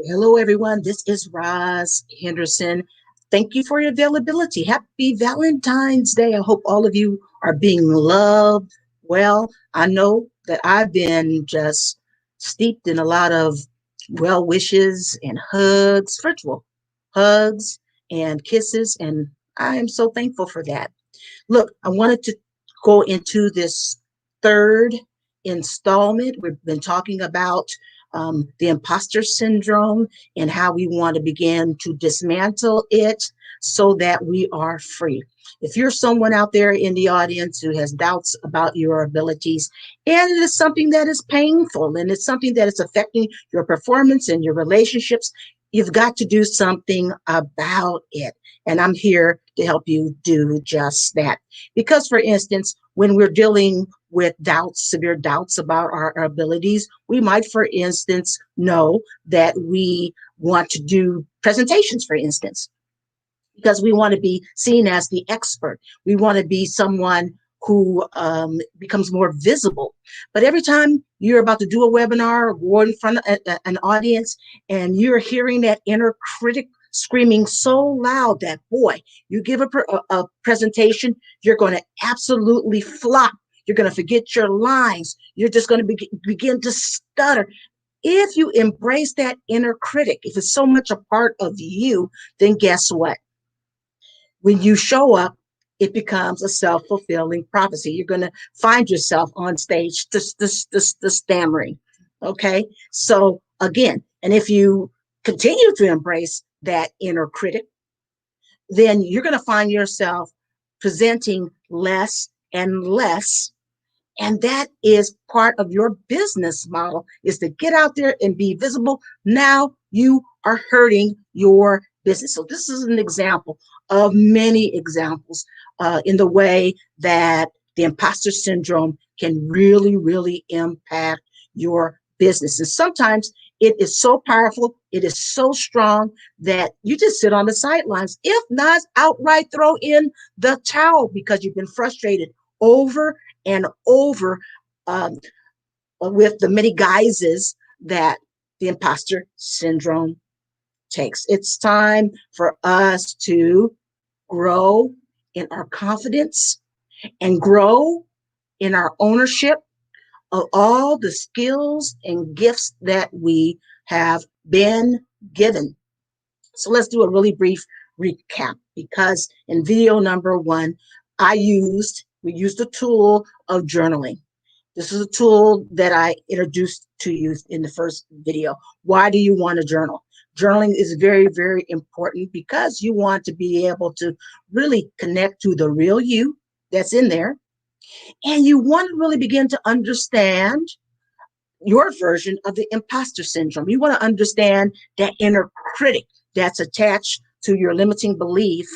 Hello, everyone. This is Roz Henderson. Thank you for your availability. Happy Valentine's Day. I hope all of you are being loved well. I know that I've been just steeped in a lot of well wishes and hugs, virtual hugs and kisses, and I am so thankful for that. Look, I wanted to go into this third installment. We've been talking about the imposter syndrome and how we want to begin to dismantle it so that we are free. If you're someone out there in the audience who has doubts about your abilities, and it is something that is painful and it's something that is affecting your performance and your relationships, you've got to do something about it. And I'm here to help you do just that. Because, for instance, when we're dealing with doubts, severe doubts about our abilities, we might, for instance, know that we want to do presentations, for instance, because we want to be seen as the expert. We want to be someone who becomes more visible. But every time you're about to do a webinar or go in front of an audience and you're hearing that inner critic screaming so loud that, boy, you give a presentation, you're going to absolutely flop. You're going to forget your lines. You're just going to begin to stutter. If you embrace that inner critic, if it's so much a part of you, then guess what? When you show up, it becomes a self-fulfilling prophecy. You're going to find yourself on stage, the stammering. Okay. So again, and if you continue to embrace that inner critic, then you're going to find yourself presenting less and less. And that is part of your business model, is to get out there and be visible. Now you are hurting your business. So this is an example of many examples in the way that the imposter syndrome can really, really impact your business. And sometimes it is so powerful, it is so strong that you just sit on the sidelines, if not outright throw in the towel because you've been frustrated over and over um, with the many guises that the imposter syndrome takes. It's time for us to grow in our confidence and grow in our ownership of all the skills and gifts that we have been given. So let's do a really brief recap, because in video number one, we used the tool of journaling. This is a tool that I introduced to you in the first video. Why do you want to journal? Journaling is very, very important because you want to be able to really connect to the real you that's in there. And you want to really begin to understand your version of the imposter syndrome. You want to understand that inner critic that's attached to your limiting belief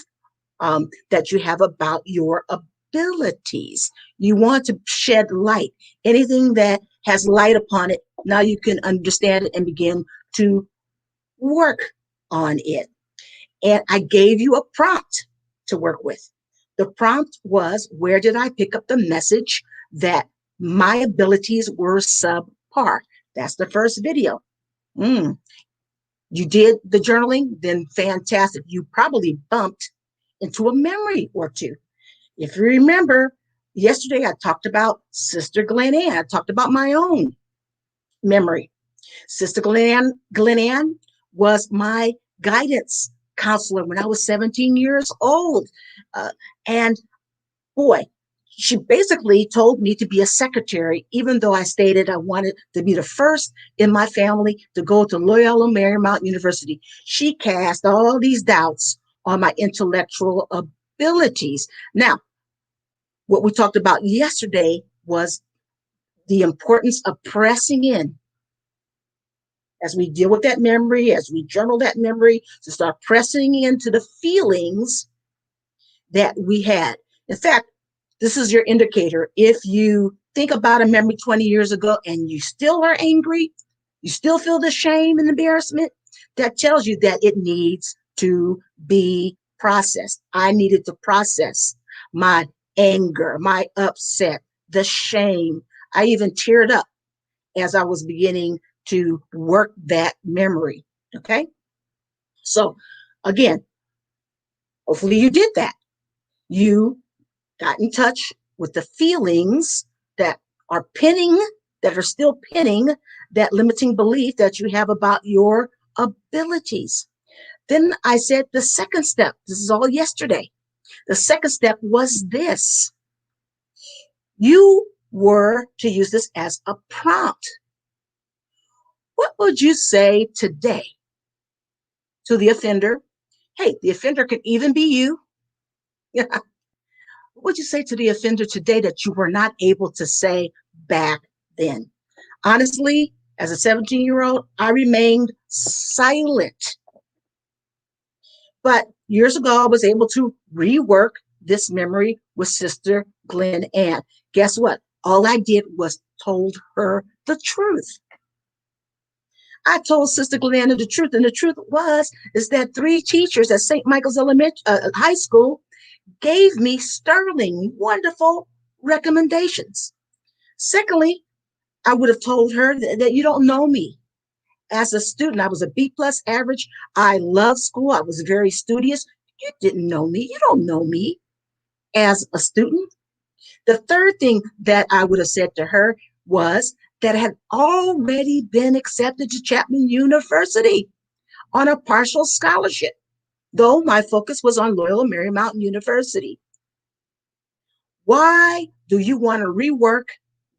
that you have about your abilities. You want to shed light. Anything that has light upon it, now you can understand it and begin to work on it. And I gave you a prompt to work with. The prompt was, where did I pick up the message that my abilities were subpar? That's the first video. You did the journaling, then fantastic. You probably bumped into a memory or two. If you remember, yesterday I talked about Sister Glenann. I talked about my own memory. Sister Glenann was my guidance counselor when I was 17 years old. And boy, she basically told me to be a secretary, even though I stated I wanted to be the first in my family to go to Loyola Marymount University. She cast all these doubts on my intellectual abilities. Now, what we talked about yesterday was the importance of pressing in as we deal with that memory, as we journal that memory, to start pressing into the feelings that we had. In fact, this is your indicator. If you think about a memory 20 years ago and you still are angry, you still feel the shame and embarrassment, that tells you that it needs to be processed. I needed to process my anger, my upset, the shame. I even teared up as I was beginning to work that memory. Okay. So again, hopefully you did that. You got in touch with the feelings that are pinning, that are still pinning that limiting belief that you have about your abilities. Then I said the second step, this is all yesterday. The second step was this. You were to use this as a prompt. What would you say today to the offender? Hey, the offender could even be you. What would you say to the offender today that you were not able to say back then? Honestly, as a 17-year-old, I remained silent. But years ago, I was able to rework this memory with Sister Glenn Ann. Guess what? All I did was told her the truth. I told Sister Glenn the truth, and the truth was is that three teachers at St. Michael's High School gave me sterling, wonderful recommendations. Secondly, I would have told her that you don't know me. As a student, I was a B plus average. I loved school. I was very studious. You didn't know me. You don't know me as a student. The third thing that I would have said to her was that I had already been accepted to Chapman University on a partial scholarship, though my focus was on Loyola Marymount University. Why do you want to rework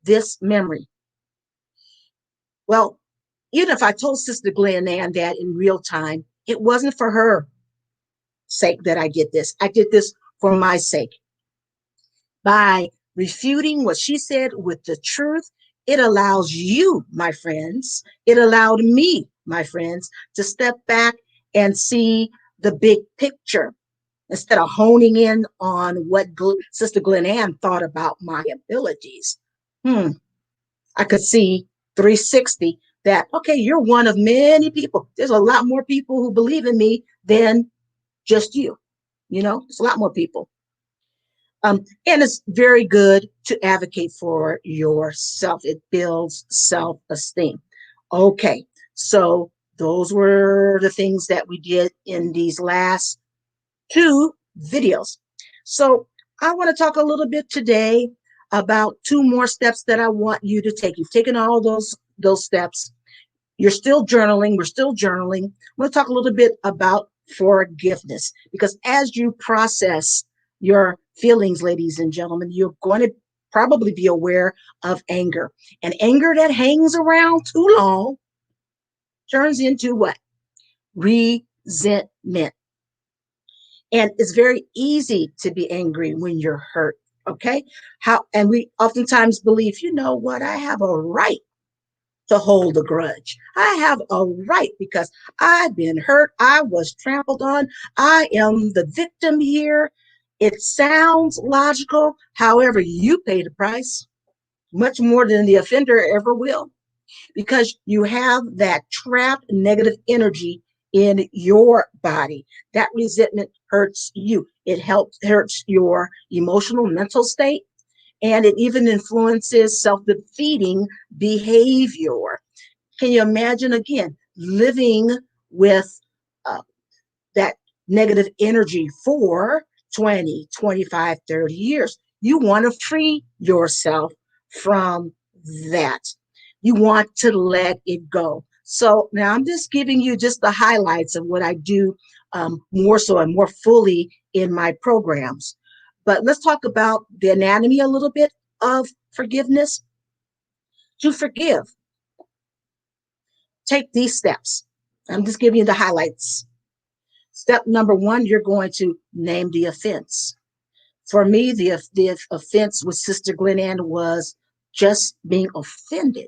this memory? Well, even if I told Sister Glenn Ann that in real time, it wasn't for her sake that I did this. I did this for my sake. By refuting what she said with the truth, it allows you, my friends, it allowed me, my friends, to step back and see the big picture instead of honing in on what Sister Glenn Ann thought about my abilities. I could see 360 that, okay, you're one of many people. There's a lot more people who believe in me than just you. It's a lot more people. And it's very good to advocate for yourself. It builds self-esteem. Okay, so those were the things that we did in these last two videos. So I want to talk a little bit today about two more steps that I want you to take. You've taken all those steps. You're still journaling. We're still journaling. I'm going to talk a little bit about forgiveness, because as you process your feelings, ladies and gentlemen, you're going to probably be aware of anger. And anger that hangs around too long turns into what? Resentment. And it's very easy to be angry when you're hurt. Okay. And we oftentimes believe, you know what? I have a right to hold a grudge. I have a right because I've been hurt. I was trampled on. I am the victim here. It sounds logical. However, you pay the price much more than the offender ever will, because you have that trapped negative energy in your body. That resentment hurts you. It hurts your emotional, mental state, and it even influences self-defeating behavior. Can you imagine, again, living with uh, that negative energy for 20, 25, 30 years? You want to free yourself from that. You want to let it go. So now I'm just giving you just the highlights of what I do more so and more fully in my programs. But let's talk about the anatomy a little bit of forgiveness. To forgive, take these steps. I'm just giving you the highlights. Step number one, you're going to name the offense. For me, the offense with Sister Glenn Ann was just being offended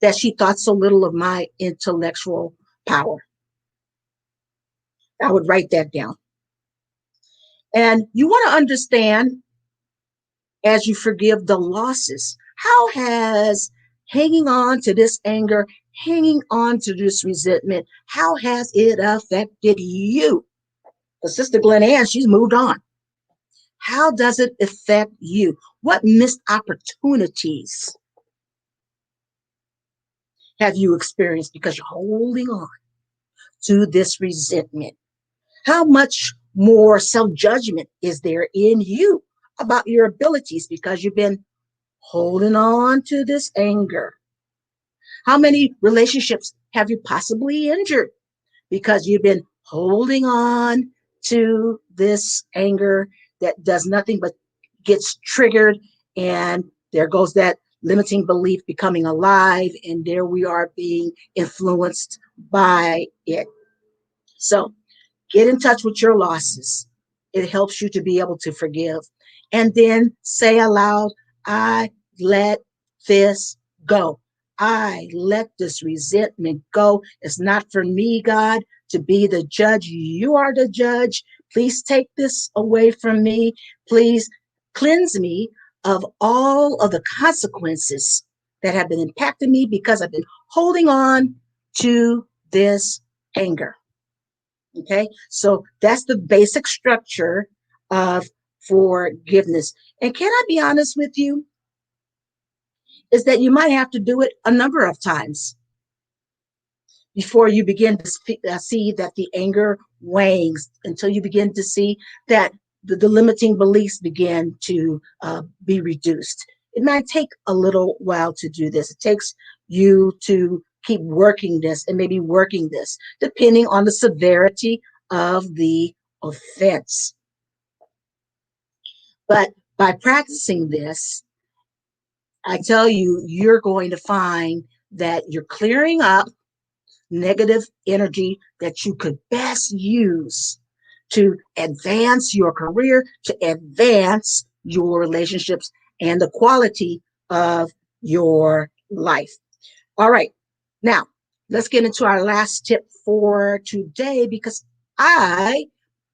that she thought so little of my intellectual power. I would write that down. And you want to understand, as you forgive, the losses. How has hanging on to this anger, hanging on to this resentment, how has it affected you? Because Sister Glenn Ann, she's moved on. How does it affect you? What missed opportunities have you experienced because you're holding on to this resentment? How much more self-judgment is there in you about your abilities because you've been holding on to this anger? How many relationships have you possibly injured because you've been holding on to this anger that does nothing but gets triggered, and there goes that limiting belief becoming alive, and there we are being influenced by it. So get in touch with your losses. It helps you to be able to forgive. And then say aloud, I let this go. I let this resentment go. It's not for me, God, to be the judge. You are the judge. Please take this away from me. Please cleanse me of all of the consequences that have been impacting me because I've been holding on to this anger. Okay, so that's the basic structure of forgiveness. And can I be honest with you? Is that you might have to do it a number of times before you begin to see that the anger wanes, until you begin to see that the limiting beliefs begin to be reduced. It might take a little while to do this. It takes you to keep working this and maybe working this, depending on the severity of the offense. But by practicing this, I tell you, you're going to find that you're clearing up negative energy that you could best use to advance your career, to advance your relationships, and the quality of your life. All right. Now, let's get into our last tip for today, because I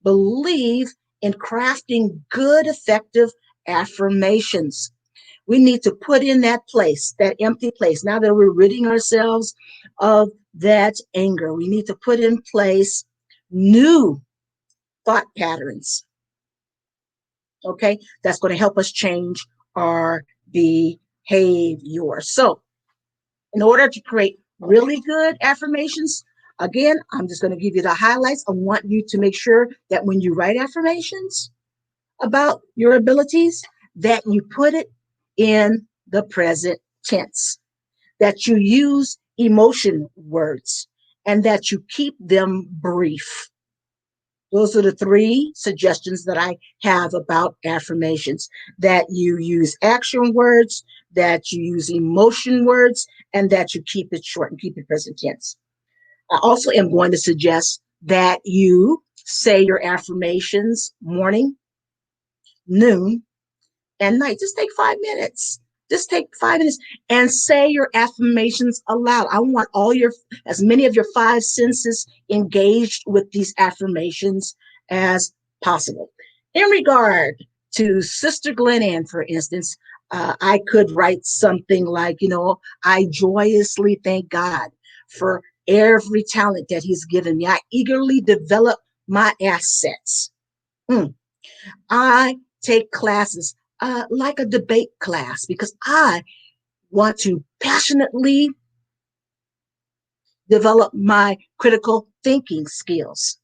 believe in crafting good, effective affirmations. We need to put in that place, that empty place. Now that we're ridding ourselves of that anger, we need to put in place new thought patterns. Okay, that's going to help us change our behavior. So, in order to create really good affirmations, again, I'm just going to give you the highlights. I want you to make sure that when you write affirmations about your abilities, that you put it in the present tense, that you use emotion words, and that you keep them brief. Those are the three suggestions that I have about affirmations: that you use action words, that you use emotion words, and that you keep it short and keep it present tense. I also am going to suggest that you say your affirmations morning, noon, and night. Just take 5 minutes. Just take 5 minutes and say your affirmations aloud. I want as many of your five senses engaged with these affirmations as possible. In regard to Sister Glenann, for instance, I could write something like, I joyously thank God for every talent that He's given me. I eagerly develop my assets. I take classes like a debate class because I want to passionately develop my critical thinking skills.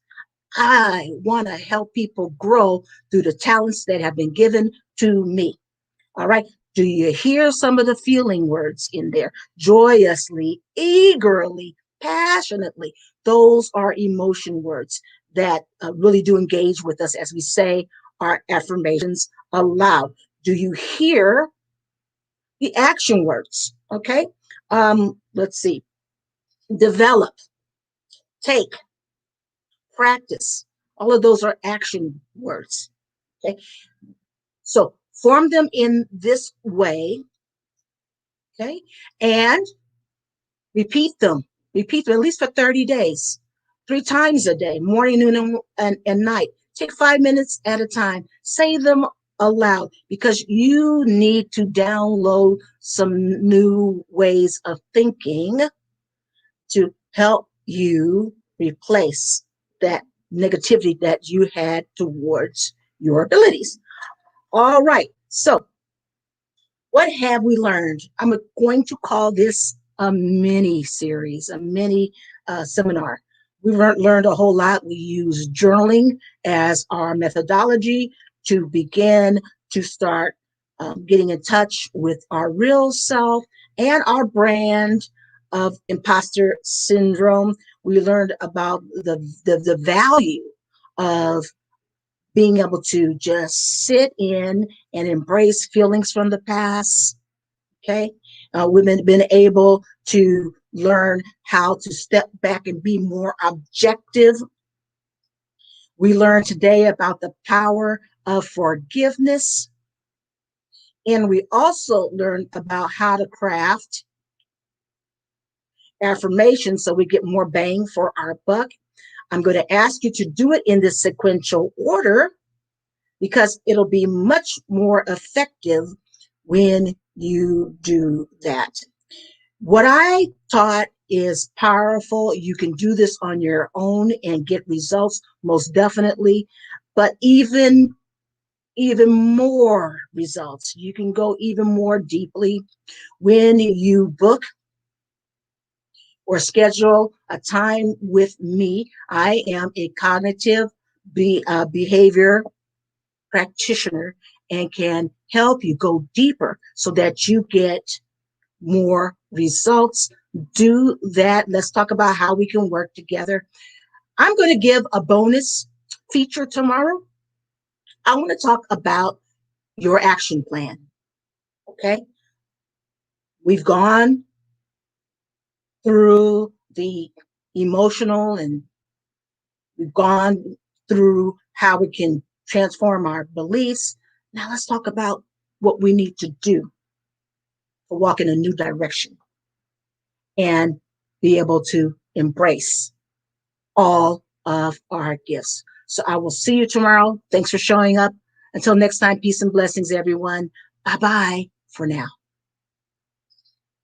I want to help people grow through the talents that have been given to me. All right. Do you hear some of the feeling words in there? Joyously, eagerly, passionately. Those are emotion words that really do engage with us as we say our affirmations aloud. Do you hear the action words? Okay. Let's see. Develop, take, practice. All of those are action words. Okay. So form them in this way. Okay. And repeat them. Repeat them at least for 30 days, 3 times a day, morning, noon, and night. Take 5 minutes at a time. Say them aloud because you need to download some new ways of thinking to help you replace that negativity that you had towards your abilities. All right. So, what have we learned? I'm going to call this a mini series, a mini seminar. We learned a whole lot. We use journaling as our methodology to begin to start getting in touch with our real self and our brand of imposter syndrome. We learned about the value of being able to just sit in and embrace feelings from the past. Okay. We've been able to learn how to step back and be more objective. We learned today about the power of forgiveness. And we also learned about how to craft affirmations so we get more bang for our buck. I'm going to ask you to do it in this sequential order because it'll be much more effective when you do that. What I taught is powerful. You can do this on your own and get results, most definitely. But even more results. You can go even more deeply when you book or schedule a time with me. I am a cognitive behavior practitioner and can help you go deeper so that you get more results. Do that. Let's talk about how we can work together. I'm going to give a bonus feature tomorrow. I want to talk about your action plan. Okay. We've gone through the emotional and we've gone through how we can transform our beliefs. Now let's talk about what we need to do to walk in a new direction and be able to embrace all of our gifts. So I will see you tomorrow. Thanks for showing up. Until next time, peace and blessings, everyone. Bye bye for now.